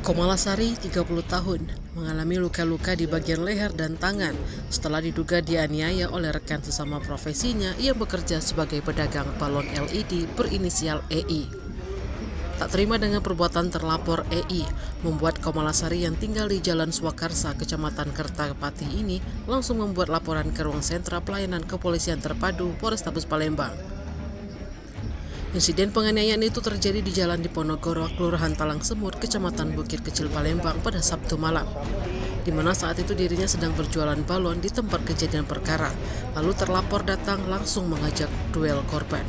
Komalasari, 30 tahun, mengalami luka-luka di bagian leher dan tangan setelah diduga dianiaya oleh rekan sesama profesinya yang bekerja sebagai pedagang balon LED berinisial EI. Tak terima dengan perbuatan terlapor EI, membuat Komalasari yang tinggal di Jalan Swakarsa, Kecamatan Kertapati ini langsung membuat laporan ke ruang sentra pelayanan kepolisian terpadu Polrestabes Palembang. Insiden penganiayaan itu terjadi di Jalan Diponegoro, Kelurahan Talang Semut, Kecamatan Bukit Kecil, Palembang pada Sabtu malam, di mana saat itu dirinya sedang berjualan balon di tempat kejadian perkara. Lalu terlapor datang langsung mengajak duel korban.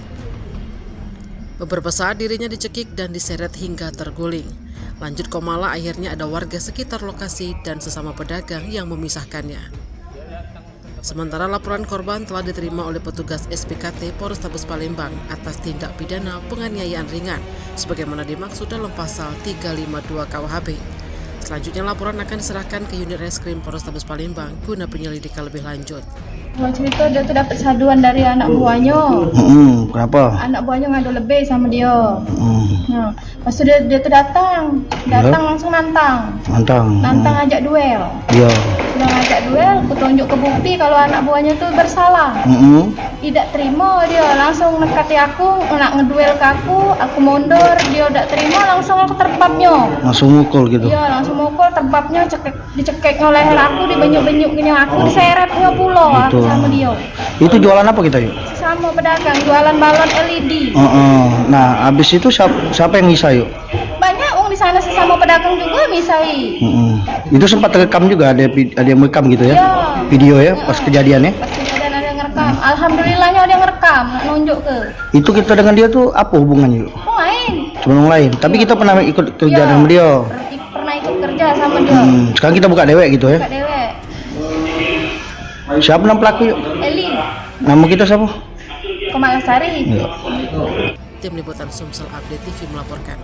Beberapa saat dirinya dicekik dan diseret hingga terguling. Lanjut Komala, akhirnya ada warga sekitar lokasi dan sesama pedagang yang memisahkannya. Sementara laporan korban telah diterima oleh petugas SPKT Polrestabes Palembang atas tindak pidana penganiayaan ringan sebagaimana dimaksud dalam pasal 352 KUHP. Selanjutnya laporan akan diserahkan ke unit reskrim Polrestabes Palembang guna penyelidikan lebih lanjut. Mau cerita dia tuh dapat saduan dari anak buahnya. Kenapa? Anak buahnya ngadu lebih sama dia. Nah, pas itu dia tuh datang langsung nantang ajak duel. Iya. Sudah ngajak duel, aku tunjuk ke bukti kalau anak buahnya tuh bersalah. Tidak terima, dia langsung mendekati aku, nak ngeduel ke aku mundur, dia tidak terima, langsung aku terbabnya. Langsung mukul gitu? Iya, langsung mukul, terbabnya dicekeknya leher aku, dibenyuk-benyuknya aku, diseretnya pulau aku sama dia. Itu jualan apa kita yuk? Sama pedagang, jualan balon LED. Nah, habis itu siapa yang ngisa yuk? Banyak orang di sana sesama pedagang juga misai. Itu sempat terekam juga, ada yang merekam gitu ya? Iya. Video ya, pas kejadian ya? Pas kejadian ada yang ngerekam. Alhamdulillahnya ada yang ngerekam, nunjuk ke. Itu kita dengan dia tuh apa hubungannya yuk? Main. Cuma orang lain, tapi kita pernah ikut kerja sama dia? Pernah ikut kerja sama dia. Sekarang kita buka dewek gitu ya? Buka dewek. Siapa nama pelaku yuk? Eli. Nama kita siapa? Komalasari. Iya. Tim Liputan Sumsel Update TV melaporkan.